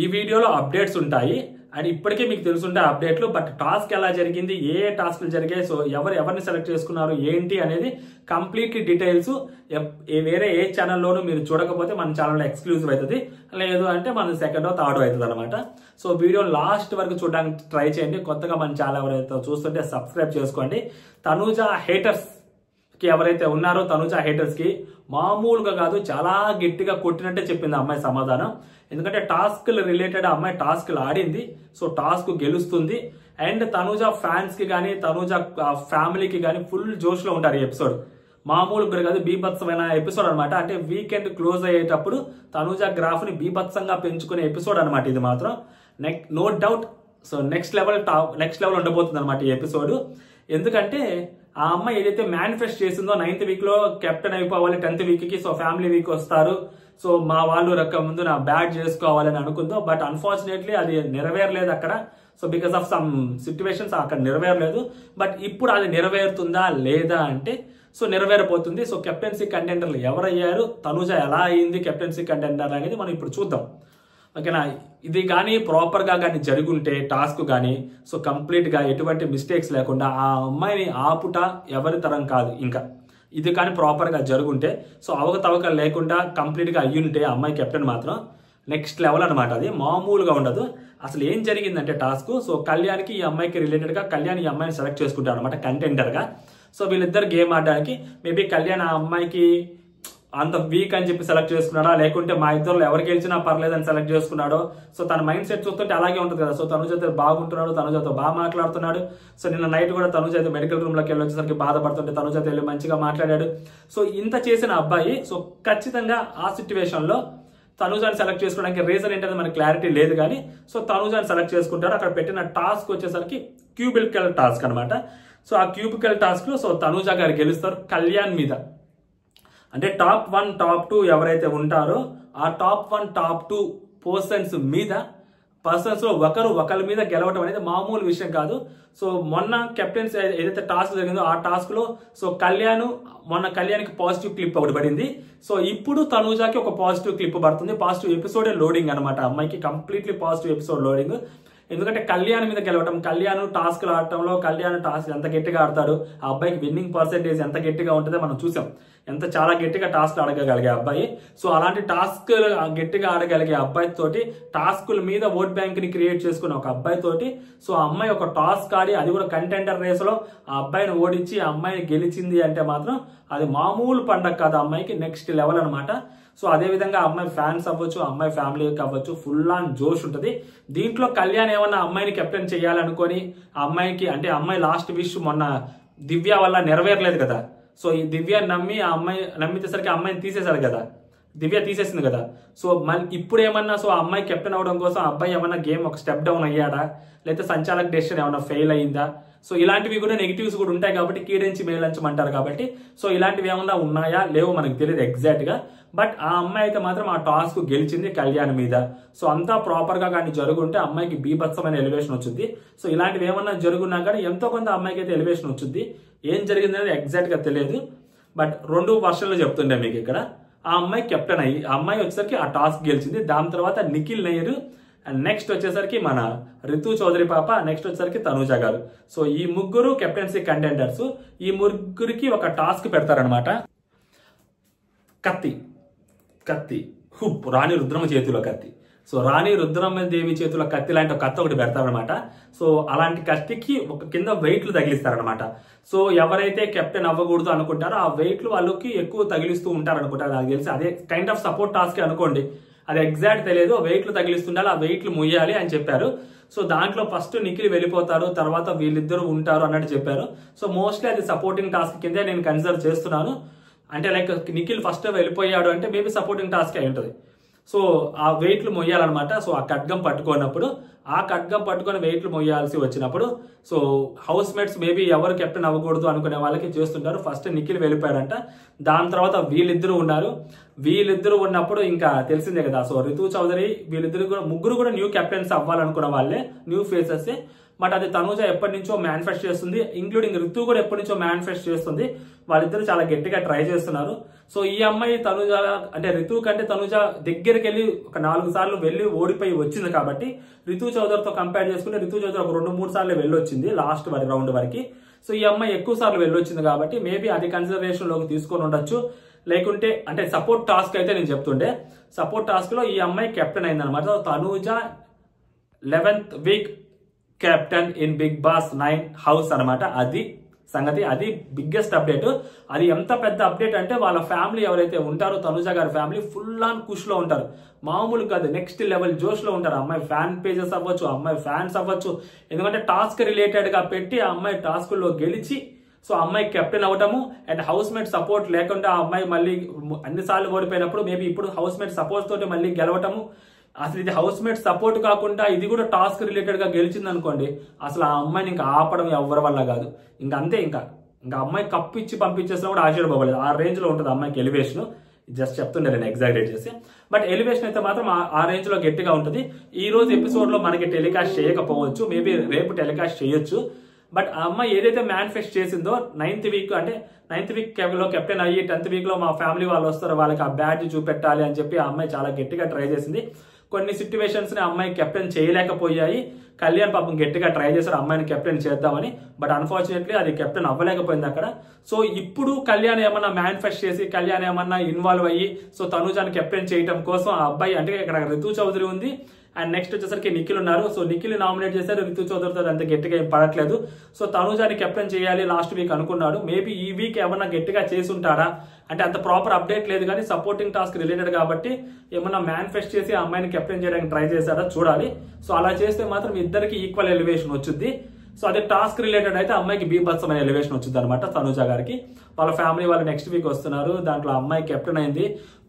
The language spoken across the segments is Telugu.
ఈ వీడియోలో అప్డేట్స్ ఉంటాయి అండ్ ఇప్పటికే మీకు తెలుసుంటే అప్డేట్లు. బట్ టాస్క్ ఎలా జరిగింది, ఏ టాస్క్లు జరిగాయి, సో ఎవరిని సెలెక్ట్ చేసుకున్నారు ఏంటి అనేది కంప్లీట్లీ డీటెయిల్స్ వేరే ఏ ఛానల్లోనూ మీరు చూడకపోతే మన ఛానల్లో ఎక్స్క్లూజివ్ అవుతుంది, లేదు అంటే మన సెకండ్ థర్డ్ అవుతుంది అనమాట. సో వీడియో లాస్ట్ వరకు చూడడానికి ట్రై చేయండి. కొత్తగా మన ఛానల్ ఎవరైతే చూస్తుంటే సబ్స్క్రైబ్ చేసుకోండి. తనూజ హేటర్స్ కి ఎవరైతే ఉన్నారో తనూజ హేటర్స్ కి మామూలుగా కాదు, చాలా గట్టిగా కొట్టినట్టే చెప్పింది అమ్మాయి సమాధానం. ఎందుకంటే టాస్క్లు రిలేటెడ్ అమ్మాయి టాస్క్లు ఆడింది, సో టాస్క్ గెలుస్తుంది. అండ్ తనూజ ఫ్యాన్స్ కి కానీ తనూజ ఫ్యామిలీకి కానీ ఫుల్ జోష్ లో ఉంటారు ఈ ఎపిసోడ్. మామూలుగా కాదు, బీభత్సమైన ఎపిసోడ్ అనమాట. అంటే వీకెండ్ క్లోజ్ అయ్యేటప్పుడు తనూజ గ్రాఫ్ ని బీభత్సంగా పెంచుకునే ఎపిసోడ్ అనమాట ఇది మాత్రం. No doubt. So next level ఉండబోతుంది అనమాట ఈ ఎపిసోడ్. ఎందుకంటే ఆ అమ్మాయి ఏదైతే మేనిఫెస్ట్ చేసిందో 9th వీక్ లో కెప్టెన్ అయిపోవాలి, 10th వీక్ కి సో ఫ్యామిలీ వీక్ వస్తారు, సో మా వాళ్ళు రక్క ముందు నా బ్యాట్ చేసుకోవాలని అనుకుందో. బట్ అన్ఫార్చునేట్లీ అది నెరవేరలేదు అక్కడ. So because of some situations అక్కడ నెరవేరలేదు. బట్ ఇప్పుడు అది నెరవేరుతుందా లేదా అంటే సో నెరవేరబోతుంది. సో కెప్టెన్సీ కంటెండర్లు ఎవరయ్యారు, తనూజ ఎలా అయింది కెప్టెన్సీ కంటెండర్ అనేది మనం ఇప్పుడు చూద్దాం. ఓకేనా. ఇది కానీ ప్రాపర్గా కానీ జరుగుంటే టాస్క్ కానీ సో కంప్లీట్గా ఎటువంటి మిస్టేక్స్ లేకుండా ఆ అమ్మాయిని ఆపుట ఎవరి తరం కాదు. ఇంకా ఇది కానీ ప్రాపర్గా జరుగుంటే సో అవకతవకలు లేకుండా కంప్లీట్గా అయ్యుంటే అమ్మాయి కెప్టెన్ మాత్రం నెక్స్ట్ లెవెల్ అనమాట. అది మామూలుగా ఉండదు. అసలు ఏం జరిగిందంటే టాస్క్, సో కళ్యాణ్కి ఈ అమ్మాయికి రిలేటెడ్గా కళ్యాణ్ ఈ అమ్మాయిని సెలెక్ట్ చేసుకుంటారు అనమాట కంటెండర్గా. సో వీళ్ళిద్దరు గేమ్ ఆడడానికి మేబీ కళ్యాణ్ ఆ అమ్మాయికి అంత వీక్ అని చెప్పి సెలెక్ట్ చేసుకున్నాడా, లేకుంటే మా ఇద్దరు ఎవరు గెలిచినా పర్లేదని సెలెక్ట్ చేసుకున్నాడో. సో తన మైండ్ సెట్ చూస్తుంటే అలాగే ఉంటుంది కదా. సో తనుజ అయితే బాగుంటున్నాడు, తనుజతో బాగా మాట్లాడుతున్నాడు. సో నిన్న నైట్ కూడా తనుజ అయితే మెడికల్ రూమ్ లోకి వెళ్ళి వచ్చేసరికి బాధపడుతుంటే తనుజ అయితే వెళ్ళి మంచిగా మాట్లాడాడు. సో ఇంత చేసిన అబ్బాయి సో ఖచ్చితంగా ఆ సిచ్యువేషన్ లో తనుజాని సెలెక్ట్ చేసుకోవడానికి రీజన్ ఏంటంటే మనకి క్లారిటీ లేదు కానీ సో తనుజాని సెలెక్ట్ చేసుకుంటారు. అక్కడ పెట్టిన టాస్క్ వచ్చేసరికి క్యూబికల్ టాస్క్ అనమాట. సో ఆ క్యూబికల్ టాస్క్ లో సో తనుజ గారు గెలుస్తారు కళ్యాణ్ మీద. అంటే టాప్ 1 టాప్ 2 ఎవరైతే ఉంటారో ఆ టాప్ 1 టాప్ 2 పర్సన్స్ లో ఒకరి మీద గెలవడం అనేది మామూలు విషయం కాదు. సో మొన్న కెప్టెన్స్ ఏదైతే టాస్క్ జరిగిందో ఆ టాస్క్ లో సో కళ్యాణ్కి పాజిటివ్ క్లిప్ ఒకటి పడింది. సో ఇప్పుడు తనూజాకి ఒక పాజిటివ్ క్లిప్ పడుతుంది. పాజిటివ్ ఎపిసోడ్ లోడింగ్ అనమాట, అమ్మాయికి కంప్లీట్లీ పాజిటివ్ ఎపిసోడ్ లోడింగ్. ఎందుకంటే కళ్యాణ్ మీద గెలవడం, కళ్యాణ్ టాస్క్లు ఆడటంలో కళ్యాణ్ టాస్క్ ఎంత గట్టిగా ఆడతాడు, ఆ అబ్బాయికి విన్నింగ్ పర్సెంటేజ్ ఎంత గట్టిగా ఉంటుందో మనం చూసాం. చాలా గట్టిగా టాస్క్లు ఆడగలిగే అబ్బాయి. సో అలాంటి టాస్క్ గట్టిగా ఆడగలిగే అబ్బాయి తోటి టాస్కుల మీద ఓట్ బ్యాంక్ ని క్రియేట్ చేసుకున్న ఒక అబ్బాయి తోటి సో ఆ అమ్మాయి ఒక టాస్క్ ఆడి అది కూడా కంటెండర్ రేస్ లో ఆ అబ్బాయిని ఓడించి ఆ అమ్మాయిని గెలిచింది అంటే మాత్రం అది మామూలు పండగ కాదు, అమ్మాయికి నెక్స్ట్ లెవెల్ అనమాట. సో అదే విధంగా అమ్మాయి ఫ్యాన్స్ అవ్వచ్చు, అమ్మాయి ఫ్యామిలీకి అవ్వచ్చు, ఫుల్ ఆన్ జోష్ ఉంటుంది. దీంట్లో కళ్యాణ్ ఏమన్నా అమ్మాయిని కెప్టెన్ చేయాలనుకొని ఆ అమ్మాయికి అంటే అమ్మాయి లాస్ట్ విష్ మొన్న దివ్య వల్ల నెరవేరలేదు కదా. సో ఈ దివ్య నమ్మి ఆ అమ్మాయి నమ్మితేసరికి అమ్మాయిని తీసేశారు కదా, దివ్య తీసేసింది కదా. సో ఇప్పుడు ఏమన్నా సో ఆ అమ్మాయి కెప్టెన్ అవడం కోసం అబ్బాయి ఏమన్నా గేమ్ ఒక స్టెప్ డౌన్ అయ్యాడా, లేకపోతే సంచాలక డెసిషన్ ఏమన్నా ఫెయిల్ అయిందా. సో ఇలాంటివి కూడా నెగిటివ్స్ కూడా ఉంటాయి కాబట్టి కీడించి మేలంచమంటారు కాబట్టి సో ఇలాంటివి ఏమన్నా ఉన్నాయా లేవో మనకు తెలియదు ఎగ్జాక్ట్ గా. బట్ ఆ అమ్మాయి అయితే మాత్రం ఆ టాస్క్ గెలిచింది కళ్యాణ్ మీద. సో అంతా ప్రాపర్ గా కానీ జరుగుంటే అమ్మాయికి బీభత్సమైన ఎలివేషన్ వచ్చింది. సో ఇలాంటివి ఏమన్నా జరుగున్నా కానీ ఎంతో కొంత అమ్మాయికి అయితే ఎలివేషన్ వచ్చింది. ఏం జరిగింది అనేది ఎగ్జాక్ట్ గా తెలియదు. బట్ 2 వర్షన్లు చెప్తుండే మీకు ఇక్కడ. ఆ అమ్మాయి కెప్టెన్ అయ్యి ఆ అమ్మాయి వచ్చేసరికి ఆ టాస్క్ గెలిచింది. దాని తర్వాత నిఖిల్ నయ్యర్, అండ్ నెక్స్ట్ వచ్చేసరికి మన రితు చౌదరి పాప, నెక్స్ట్ వచ్చేసరికి తనూజ గారు. సో ఈ ముగ్గురు కెప్టెన్సీ కంటెండర్స్. ఈ ముగ్గురికి ఒక టాస్క్ పెడతారనమాట. కత్తి హుప్ రాణి రుద్రమ చేతిలో కత్తి. సో రాణి రుద్రమ దేవి చేతిలో కత్తి లాంటి ఒక కత్తి ఒకటి పెడతారనమాట. సో అలాంటి కత్తికి ఒక కింద వెయిట్లు తగిలిస్తారనమాట. సో ఎవరైతే కెప్టెన్ అవ్వకూడదు అనుకుంటారో ఆ వెయిట్లు వాళ్ళకి ఎక్కువ తగిలిస్తూ ఉంటారు అనుకుంటారు నాకు తెలిసి. అదే కైండ్ ఆఫ్ సపోర్ట్ టాస్క్ అనుకోండి, అది ఎగ్జాక్ట్ తెలియదు. వెయిట్లు తగిలిస్తుండాలి, ఆ వెయిట్లు ముయ్యాలి అని చెప్పారు. సో దాంట్లో ఫస్ట్ నిఖిల్ వెళ్ళిపోతారు, తర్వాత వీళ్ళిద్దరూ ఉంటారు అన్నట్టు చెప్పారు. సో మోస్ట్లీ అది సపోర్టింగ్ టాస్క్ కిందే నేను కన్సిడర్ చేస్తున్నాను. అంటే లైక్ నిఖిల్ ఫస్ట్ వెళ్ళిపోయాడు అంటే మేబీ సపోర్టింగ్ టాస్క్ అయి ఉంటుంది. సో ఆ వెయిట్లు మొయ్యాలన్నమాట. సో ఆ ఖడ్గం పట్టుకున్నప్పుడు ఆ ఖడ్గం పట్టుకొని వెయిట్లు మొయ్యాల్సి వచ్చినప్పుడు సో హౌస్ మేట్స్ మేబీ ఎవరు కెప్టెన్ అవ్వకూడదు అనుకునే వాళ్ళకి చేస్తుంటారు. ఫస్ట్ నిఖిల్ వెళ్ళిపోయాడంట, దాని తర్వాత వీళ్ళిద్దరూ ఉన్నారు. వీళ్ళిద్దరూ ఉన్నప్పుడు ఇంకా తెలిసిందే కదా. సో రితు చౌదరి వీళ్ళిద్దరు కూడా ముగ్గురు కూడా న్యూ కెప్టెన్స్ అవ్వాలనుకున్న వాళ్ళే, న్యూ ఫేసెస్. బట్ అది తనూజ ఎప్పటి నుంచో మేనిఫెస్ట్ చేస్తుంది, ఇంక్లూడింగ్ రితు కూడా ఎప్పటి నుంచో మేనిఫెస్ట్ చేస్తుంది. వాళ్ళిద్దరు చాలా గట్టిగా ట్రై చేస్తున్నారు. సో ఈ అమ్మాయి తనూజ అంటే రితు కంటే తనూజ దగ్గరికి వెళ్ళి ఒక 4 సార్లు వెళ్ళి ఓడిపోయి వచ్చింది కాబట్టి రితు చౌదరితో కంపేర్ చేసుకుంటే రితు చౌదరి ఒక 2-3 సార్లు వెళ్ళొచ్చింది లాస్ట్ రౌండ్ వరకు. సో ఈ అమ్మాయి ఎక్కువ సార్లు వెళ్ళొచ్చింది కాబట్టి మేబీ అది కన్సిడరేషన్ లోకి తీసుకొని ఉండొచ్చు. లేకుంటే అంటే సపోర్ట్ టాస్క్ అయితే నేను చెప్తుండే, సపోర్ట్ టాస్క్ లో ఈ అమ్మాయి కెప్టెన్ అయిందనమాట. Tanuja 11th week captain in Bigg Boss 9 house అనమాట. అది సంగతి, అది బిగ్గెస్ట్ అప్డేట్. అది ఎంత పెద్ద అప్డేట్ అంటే వాళ్ళ ఫ్యామిలీ ఎవరైతే ఉంటారో తనూజ గారి ఫ్యామిలీ ఫుల్ ఆన్ కుష్ లో ఉంటారు, మామూలు కాదు, నెక్స్ట్ లెవెల్ జోష్ లో ఉంటారు. అమ్మాయి ఫ్యాన్ పేజెస్ అవ్వచ్చు, అమ్మాయి ఫ్యాన్స్ అవ్వచ్చు, ఎందుకంటే టాస్క్ రిలేటెడ్ గా పెట్టి ఆ అమ్మాయి టాస్క్ లో గెలిచి సో అమ్మాయి కెప్టెన్ అవటము అండ్ హౌస్ మేట్ సపోర్ట్ లేకుండా ఆ అమ్మాయి మళ్ళీ అన్నిసార్లు ఓడిపోయినప్పుడు మేబీ ఇప్పుడు హౌస్ మేట్ సపోర్ట్ తోటి మళ్ళీ గెలవటము. అసలు ఇది హౌస్ మేట్ సపోర్ట్ కాకుండా ఇది కూడా టాస్క్ రిలేటెడ్ గా గెలిచింది అనుకోండి, అసలు ఆ అమ్మాయిని ఇంకా ఆపడం ఎవరి వల్ల కాదు. ఇంకా అంతే, ఇంకా అమ్మాయి కప్పు ఇచ్చి పంపించేసినా కూడా ఆశ్చర్యపోలేదు. ఆ రేంజ్ లో ఉంటుంది అమ్మాయికి ఎలివేషన్. జస్ట్ చెప్తుండే నేను ఎగ్జాగరేట్ చేసి, బట్ ఎలివేషన్ అయితే మాత్రం ఆ రేంజ్ లో గట్టిగా ఉంటుంది. ఈ రోజు ఎపిసోడ్ లో మనకి టెలికాస్ట్ చేయకపోవచ్చు, మేబీ రేపు టెలికాస్ట్ చేయొచ్చు. బట్ ఆ అమ్మాయి ఏదైతే మేనిఫెస్ట్ చేసిందో 9th వీక్ అంటే 9th వీక్ లో కెప్టెన్ అయ్యి 10th వీక్ లో మా ఫ్యామిలీ వాళ్ళు వస్తారు, వాళ్ళకి ఆ బ్యాడ్జ్ చూపెట్టాలి అని చెప్పి ఆ అమ్మాయి చాలా గట్టిగా ట్రై చేసింది. కొన్ని సిచ్యువేషన్స్ ని అమ్మాయి కెప్టెన్ చేయలేకపోయాయి. కళ్యాణ్ పాపం గట్టిగా ట్రై చేశారు అమ్మాయిని కెప్టెన్ చేద్దామని, బట్ అన్ఫార్చునేట్లీ అది కెప్టెన్ అవ్వలేకపోయింది అక్కడ. సో ఇప్పుడు కళ్యాణ్ ఏమన్నా మేనిఫెస్ట్ చేసి కళ్యాణ్ ఏమన్నా ఇన్వాల్వ్ అయ్యి సో తనూజాని కెప్టెన్ చేయడం కోసం ఆ అబ్బాయి అంటే ఇక్కడ రితు చౌదరి ఉంది అండ్ నెక్స్ట్ వచ్చేసరికి నిఖిల్ ఉన్నారు. సో నిఖిల్ నామినేట్ చేశారు, రితు చౌదరితో అంత గట్టిగా ఏం పడట్లేదు. సో తనూజాని కెప్టెన్ చేయాలి లాస్ట్ వీక్ అనుకున్నాడు. మేబీ ఈ వీక్ ఏమన్నా గట్టిగా చేసి ఉంటాడా అంటే అంత ప్రాపర్ అప్డేట్ లేదు, కానీ సపోర్టింగ్ టాస్క్ రిలేటెడ్ కాబట్టి ఏమన్నా మేనిఫెస్ట్ చేసి ఆ అమ్మాయిని కెప్టెన్ చేయడానికి ట్రై చేశారా చూడాలి. సో అలా చేస్తే మాత్రం ఇద్దరికి ఈక్వల్ ఎలివేషన్ వచ్చింది. సో అదే టాస్క్ రిలేటెడ్ అయితే అమ్మాయికి బీభత్సమైన ఎలివేషన్ వచ్చింది అనమాట తనూజ గారికి. వాళ్ళ ఫ్యామిలీ వాళ్ళు నెక్స్ట్ వీక్ వస్తున్నారు, దాంట్లో అమ్మాయి కెప్టెన్ అయింది.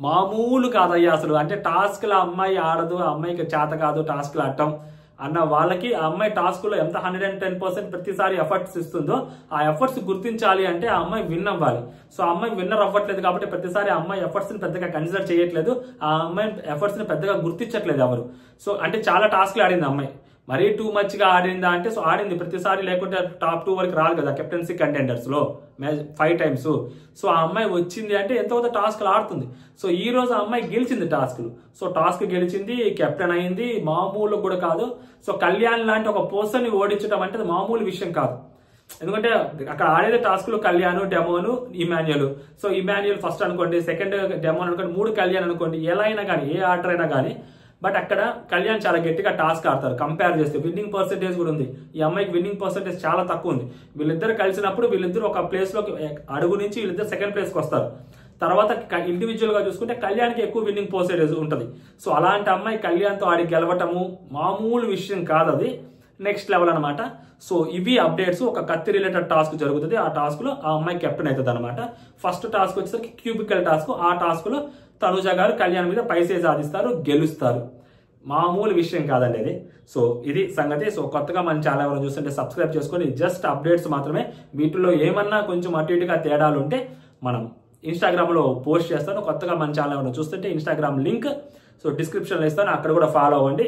మామూలు కాదయ్యా అసలు, అంటే టాస్క్ లో అమ్మాయి ఆడదు, అమ్మాయికి చేత కాదు టాస్క్ లో ఆడటం అన్న వాళ్ళకి ఆ అమ్మాయి టాస్క్ లో ఎంత 110% ప్రతిసారి ఎఫర్ట్స్ ఇస్తుందో ఆ ఎఫర్ట్స్ గుర్తించాలి అంటే ఆ అమ్మాయి విన్ అవ్వాలి. సో ఆ అమ్మాయి విన్నర్ అవ్వట్లేదు కాబట్టి ప్రతిసారి ఆ అమ్మాయి ఎఫర్ట్స్ ని పెద్దగా కన్సిడర్ చేయట్లేదు, ఆ అమ్మాయి ఎఫర్ట్స్ ని పెద్దగా గుర్తించట్లేదు ఎవరు. సో అంటే చాలా టాస్క్లు ఆడింది అమ్మాయి, మరీ టూ మచ్ గా ఆడిందా అంటే సో ఆడింది ప్రతిసారి, లేకుంటే టాప్ 2 వరకు రాదు కదా కెప్టెన్సీ కంటెండర్స్ లో 5 times. సో ఆ అమ్మాయి వచ్చింది అంటే ఎంతో టాస్క్లు ఆడుతుంది. సో ఈ రోజు ఆ అమ్మాయి గెలిచింది టాస్క్లు. సో టాస్క్ గెలిచింది, కెప్టెన్ అయింది, మామూలు కూడా కాదు. సో కళ్యాణ్ లాంటి ఒక పర్సన్ ని ఓడించడం అంటే మామూలు విషయం కాదు. ఎందుకంటే అక్కడ ఆడేది టాస్క్లు కళ్యాణ్, డెమోను, ఇమాన్యుయల్. సో ఇమాన్యుయల్ ఫస్ట్ అనుకోండి, సెకండ్ డెమోన్ అనుకోండి, 3 కళ్యాణ్ అనుకోండి, ఎలా అయినా కానీ ఏ ఆర్డర్ అయినా కానీ. బట్ అక్కడ కళ్యాణ్ చాలా గట్టిగా టాస్క్ ఆడతారు కంపేర్ చేస్తే. విన్నింగ్ పర్సెంటేజ్ కూడా ఉంది, ఈ అమ్మాయికి విన్నింగ్ పర్సెంటేజ్ చాలా తక్కువ ఉంది. వీళ్ళిద్దరు కలిసినప్పుడు వీళ్ళిద్దరు ఒక ప్లేస్ లోకి అడుగు నుంచి వీళ్ళిద్దరు సెకండ్ ప్లేస్ కి వస్తారు. తర్వాత ఇండివిజువల్ గా చూసుకుంటే కళ్యాణ్కి ఎక్కువ విన్నింగ్ పర్సెంటేజ్ ఉంటుంది. సో అలాంటి అమ్మాయి కళ్యాణ్ తో ఆడి గెలవటము మామూలు విషయం కాదు, అది నెక్స్ట్ లెవెల్ అనమాట. సో ఇవి అప్డేట్స్. ఒక కత్తి రిలేటెడ్ టాస్క్ జరుగుతుంది, ఆ టాస్క్ లో ఆ అమ్మాయి కెప్టెన్ అవుతుంది అనమాట. ఫస్ట్ టాస్క్ వచ్చేసరికి క్యూబికల్ టాస్క్. ఆ టాస్క్ లో తనూజ గారు కళ్యాణ్ మీద పైసే సాధిస్తారు, గెలుస్తారు. మామూలు విషయం కాదండి ఇది. సో ఇది సంగతి. సో కొత్తగా మన ఛానల్ ఎవరైనా చూస్తుంటే సబ్స్క్రైబ్ చేసుకొని, జస్ట్ అప్డేట్స్ మాత్రమే. వీటిలో ఏమన్నా కొంచెం అటు ఇటుగా తేడాలు ఉంటే మనం ఇన్స్టాగ్రామ్ లో పోస్ట్ చేస్తాను. కొత్తగా మన ఛానల్ ఎవరైనా చూస్తుంటే ఇన్స్టాగ్రామ్ లింక్ సో డిస్క్రిప్షన్ లో ఇస్తాను, అక్కడ కూడా ఫాలో అవ్వండి.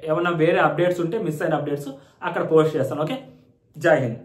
ఏమన్నా వేరే అప్డేట్స్ ఉంటే మిస్ అయిన అప్డేట్స్ అక్కడ పోస్ట్ చేస్తాను. ఓకే, జై హింద్.